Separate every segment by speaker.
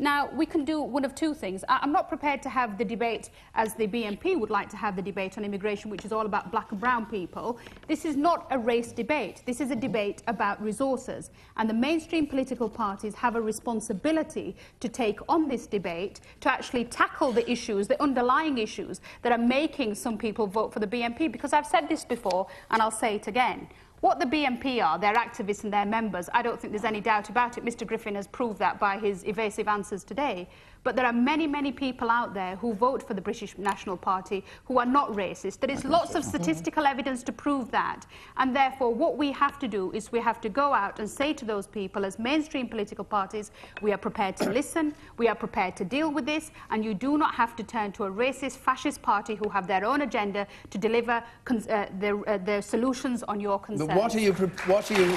Speaker 1: Now, we can do one of two things. I'm not prepared to have the debate as the BNP would like to have the debate on immigration, which is all about black and brown people. This is not a race debate. This is a debate about resources. And the mainstream political parties have a responsibility to take on this debate, to actually tackle the issues, the underlying issues that are making some people vote for the BNP. Because I've said this before, and I'll say it again. What the BNP are, their activists and their members, I don't think there's any doubt about it. Mr Griffin has proved that by his evasive answers today. But there are many, many people out there who vote for the British National Party who are not racist. There is lots of statistical evidence to prove that. And therefore, what we have to do is we have to go out and say to those people, as mainstream political parties, we are prepared to listen, we are prepared to deal with this, and you do not have to turn to a racist, fascist party who have their own agenda to deliver their solutions on your concerns.
Speaker 2: But what are you...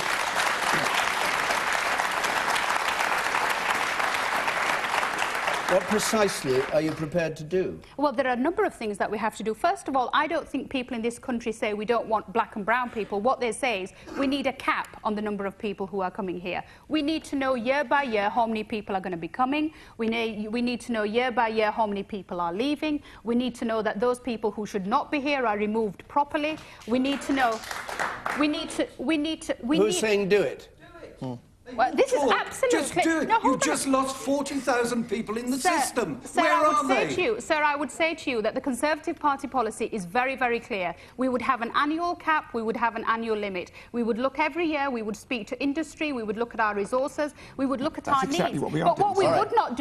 Speaker 2: What precisely are you prepared to do?
Speaker 1: Well, there are a number of things that we have to do. First of all, I don't think people in this country say we don't want black and brown people. What they say is we need a cap on the number of people who are coming here. We need to know year by year how many people are going to be coming. We need to know year by year how many people are leaving. We need to know that those people who should not be here are removed properly. We need to know...
Speaker 2: Who's saying do it?
Speaker 1: Well, this is absolutely...
Speaker 3: Just do it.
Speaker 1: No,
Speaker 3: you just lost 40,000 people in the system.
Speaker 1: Sir,
Speaker 3: Where are they?
Speaker 1: Sir, I would say to you that the Conservative Party policy is very, very clear. We would have an annual cap, we would have an annual limit. We would look every year, we would speak to industry, we would look at our resources, we would look at our needs. But what we would not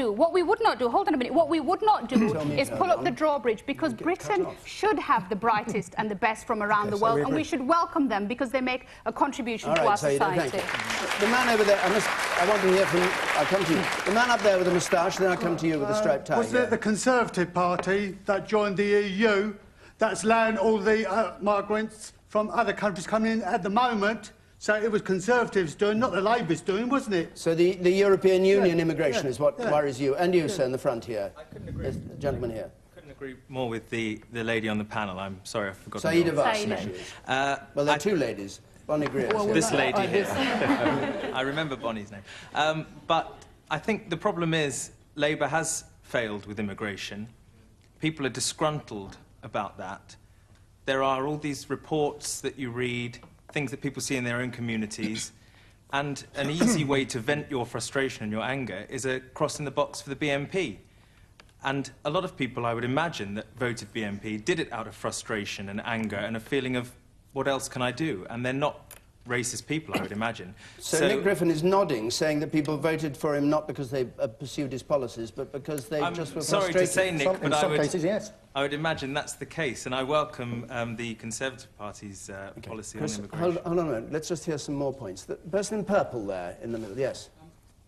Speaker 1: do, hold on a minute, what we would not do is pull up the drawbridge, because Britain should have the brightest and the best from around the world, and we should welcome them because they make a contribution to our society.
Speaker 2: The man over there, I want to hear from you. I'll come to you. The man up there with the moustache, then I'll come to you with the striped tie.
Speaker 4: Was it the Conservative Party that joined the EU that's allowing all the migrants from other countries coming in at the moment? So it was Conservatives doing, not the Labour's doing, wasn't it?
Speaker 2: So the European Union immigration is what worries you. And you, sir, in the front here.
Speaker 5: I couldn't agree.
Speaker 2: The gentleman here.
Speaker 5: Couldn't agree more with the lady on the panel. I'm sorry, I forgot.
Speaker 2: Syeda Warsi. Well, there are two ladies. Bonnie Greer.
Speaker 5: This lady here. I remember Bonnie's name. But I think the problem is Labour has failed with immigration. People are disgruntled about that. There are all these reports that you read, things that people see in their own communities, and an easy way to vent your frustration and your anger is a cross in the box for the BNP. And a lot of people, I would imagine, that voted BNP did it out of frustration and anger and a feeling of, what else can I do? And they're not racist people, I would imagine.
Speaker 2: So Nick Griffin is nodding, saying that people voted for him not because they pursued his policies, but because they just were frustrated.
Speaker 5: Sorry to say, Nick, but
Speaker 6: in some cases, yes.
Speaker 5: I would imagine that's the case, and I welcome the Conservative Party's policy on immigration.
Speaker 2: Hold on a minute. Let's just hear some more points. The person in purple there in the middle, yes.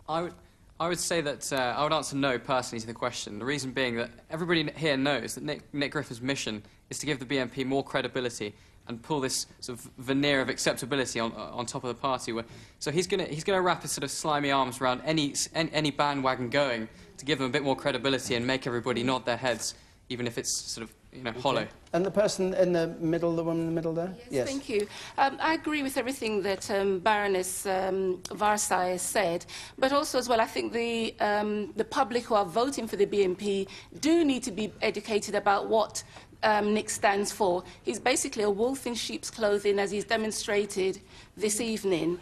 Speaker 7: I would say that I would answer no personally to the question. The reason being that everybody here knows that Nick Griffin's mission is to give the BNP more credibility and pull this sort of veneer of acceptability on top of the party. So he's going to wrap his sort of slimy arms around any bandwagon going to give them a bit more credibility and make everybody nod their heads, even if it's sort of hollow.
Speaker 2: And the person in the middle, the woman in the middle there?
Speaker 8: Yes, thank you. I agree with everything that Baroness Warsi has said, but also as well, I think the public who are voting for the BNP do need to be educated about what Nick stands for. He's basically a wolf in sheep's clothing, as he's demonstrated this evening.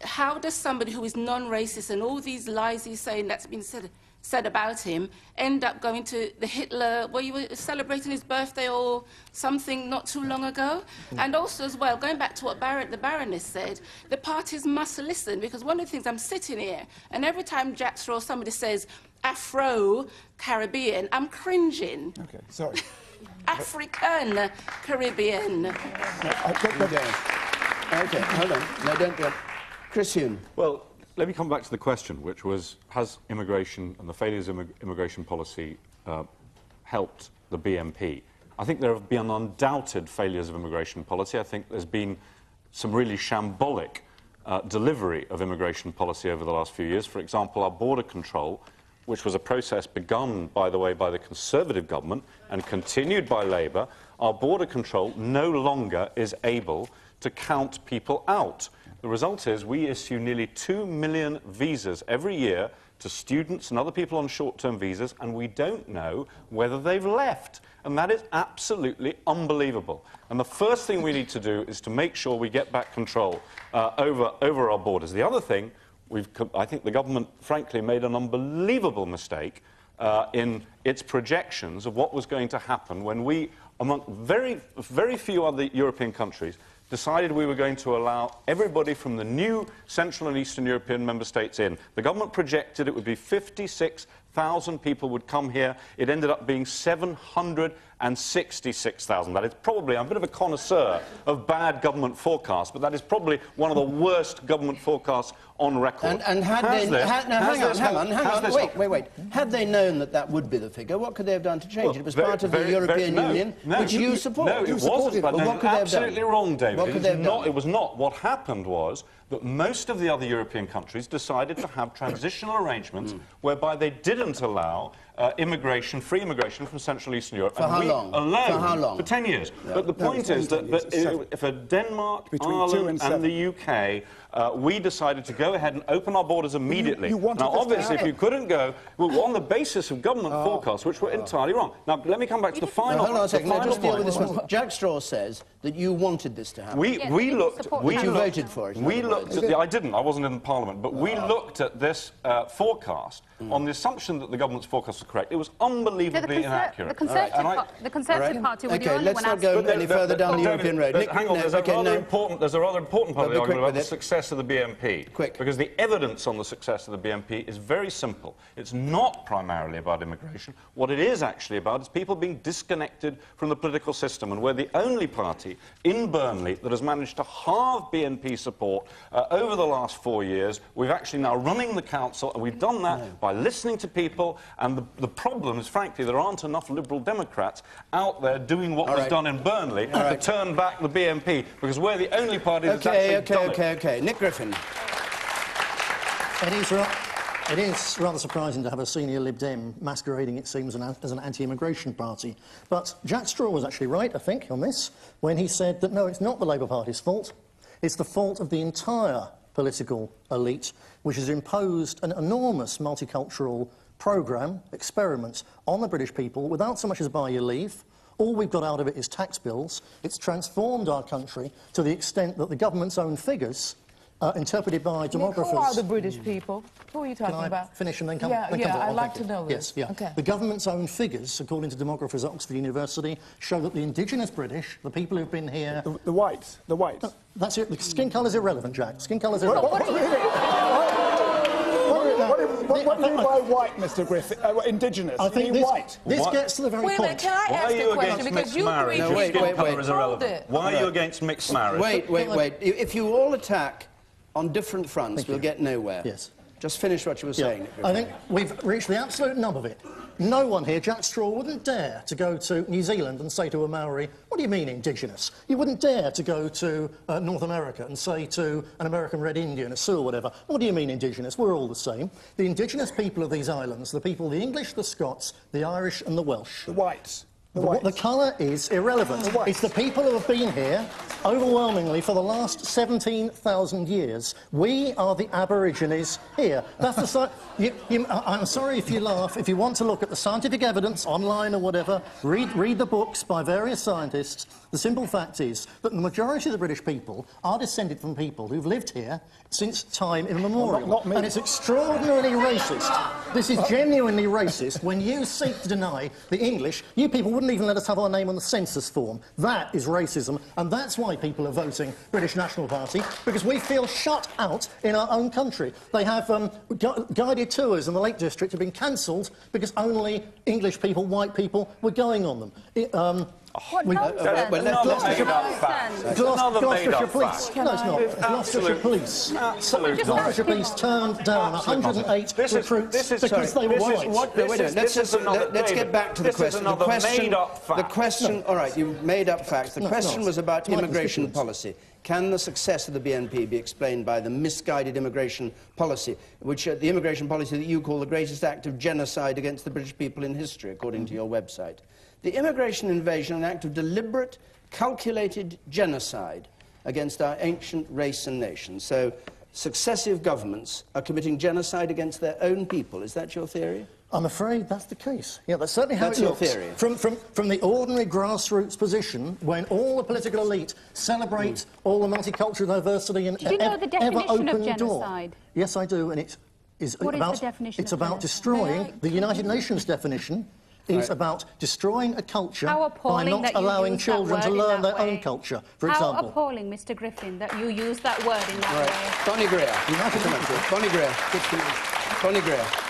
Speaker 8: How does somebody who is non-racist and all these lies he's saying that's been said about him end up going to the Hitler, where you were celebrating his birthday or something not too long ago? And also as well, going back to what the Baroness said, the parties must listen, because one of the things, I'm sitting here and every time Jack Straw somebody says Afro-Caribbean, I'm cringing.
Speaker 6: Okay, sorry.
Speaker 8: African Caribbean.
Speaker 2: Okay, hold on. No, don't. Chris Huhne.
Speaker 9: Well, let me come back to the question, which was, has immigration and the failures of immigration policy helped the BNP? I think there have been undoubted failures of immigration policy. I think there's been some really shambolic delivery of immigration policy over the last few years. For example, our border control, which was a process begun, by the way, by the Conservative government and continued by Labour, our border control no longer is able to count people out. The result is we issue nearly 2 million visas every year to students and other people on short-term visas, and we don't know whether they've left. And that is absolutely unbelievable. And the first thing we need to do is to make sure we get back control over our borders. The other thing, I think the government, frankly, made an unbelievable mistake in its projections of what was going to happen when we, among very few other European countries, decided we were going to allow everybody from the new Central and Eastern European member states in. The government projected it would be 56,000 people would come here. It ended up being 766,000. That is probably, I'm a bit of a connoisseur of bad government forecasts, but that is probably one of the worst government forecasts on record.
Speaker 2: And had they... Hang on. Wait. Had they known that that would be the figure, what could they have done to change it? It was part of the European Union, which you support.
Speaker 9: No, it wasn't. But what could they have done? Absolutely wrong, David.
Speaker 2: What could they have done?
Speaker 9: It was not. What happened was that most of the other European countries decided to have transitional arrangements whereby they didn't allow free immigration from Central and Eastern Europe.
Speaker 2: For how long?
Speaker 9: Alone,
Speaker 2: for how long?
Speaker 9: For 10 years. Yeah. But the point is that for Denmark, Ireland and the UK, we decided to go ahead and open our borders immediately. Now, obviously, if you couldn't go, well, on the basis of government forecasts, which were entirely wrong. Now, let me come back to the final point.
Speaker 2: Hold on a second. Just deal with this one. Jack Straw says that you wanted this to happen.
Speaker 9: You
Speaker 2: voted for it.
Speaker 9: I didn't. I wasn't in Parliament. But we looked at this forecast on the assumption that the government's forecast was correct. It was unbelievably inaccurate.
Speaker 1: The Conservative Party were the only one...
Speaker 2: let's not go any further down the European road.
Speaker 9: Hang on, there's a rather important part of the argument about the success of the BNP. Because the evidence on the success of the BNP is very simple. It's not primarily about immigration. What it is actually about is people being disconnected from the political system. And we're the only party in Burnley that has managed to halve BNP support over the last 4 years. We're actually now running the council, and we've done that by listening to people. And the problem is, frankly, there aren't enough Liberal Democrats out there doing what was done in Burnley to turn back the BNP, because we're the only party that's actually done it.
Speaker 2: Okay. Nick Griffin.
Speaker 6: It is rather surprising to have a senior Lib Dem masquerading, it seems, as an anti-immigration party. But Jack Straw was actually right, I think, on this, when he said that, no, it's not the Labour Party's fault. It's the fault of the entire political elite, which has imposed an enormous multicultural programme, experiment, on the British people without so much as buy your leave. All we've got out of it is tax bills. It's transformed our country to the extent that the government's own figures, interpreted by demographers...
Speaker 10: Who are the British people? Who are you talking about?
Speaker 6: Can I finish and then come
Speaker 10: Yeah, I'd like to know
Speaker 6: this. Yes, yeah.
Speaker 10: Okay.
Speaker 6: The government's own figures, according to demographers at Oxford University, show that the indigenous British, the people who've been here...
Speaker 11: The whites.
Speaker 6: That's it. The skin colour's irrelevant, Jack. Skin colour's irrelevant.
Speaker 11: What do you mean by white, Mr. Griffin? Indigenous?
Speaker 6: I think this gets to the very point.
Speaker 10: Wait a minute, can I ask a question? Because you three
Speaker 9: Why are you against mixed marriage?
Speaker 2: Wait. If you all attack on different fronts, we'll get nowhere.
Speaker 6: Yes.
Speaker 2: Just finish what you were saying.
Speaker 6: I think we've reached the absolute nub of it. No one here, Jack Straw, wouldn't dare to go to New Zealand and say to a Maori, what do you mean indigenous? You wouldn't dare to go to North America and say to an American Red Indian, a Sioux or whatever, what do you mean indigenous? We're all the same. The indigenous people of these islands, the people, the English, the Scots, the Irish and the Welsh.
Speaker 11: The whites.
Speaker 6: The colour is irrelevant. It's the people who have been here overwhelmingly for the last 17,000 years. We are the Aborigines here. That's the I'm sorry if you laugh. If you want to look at the scientific evidence online or whatever, read the books by various scientists. The simple fact is that the majority of the British people are descended from people who've lived here since time immemorial.
Speaker 11: Not me.
Speaker 6: And it's extraordinarily racist. This is genuinely racist. When you seek to deny the English, you people wouldn't even let us have our name on the census form. That is racism, and that's why people are voting British National Party, because we feel shut out in our own country. They have guided tours in the Lake District have been cancelled because only English people, white people, were going on them.
Speaker 10: Gloucestershire
Speaker 6: Police. No, it's not. Gloucestershire Police. Gloucestershire Police turned down 108 recruits because they were white.
Speaker 2: Let's get back to the question. The question. All right, you made up facts. The question was about immigration policy. Can the success of the BNP be explained by the misguided immigration policy, the immigration policy that you call the greatest act of genocide against the British people in history, according to your website? The immigration invasion, an act of deliberate, calculated genocide against our ancient race and nation. So successive governments are committing genocide against their own people. Is that your theory?
Speaker 6: I'm afraid that's the case. Yeah, that's certainly how it looks.
Speaker 2: That's your theory.
Speaker 6: From the ordinary grassroots position, when all the political elite celebrate all the multicultural diversity and
Speaker 1: do you know the definition of genocide?
Speaker 6: Yes, I do, and it is
Speaker 1: what
Speaker 6: about,
Speaker 1: is the definition
Speaker 6: it's
Speaker 1: of
Speaker 6: about
Speaker 1: genocide?
Speaker 6: destroying the United Nations definition. Is about destroying a culture by not allowing children to learn their own culture, for example.
Speaker 1: How appalling, Mr. Griffin, that you use that word in that way.
Speaker 2: Bonnie Greer. Bonnie Greer. Bonnie Greer.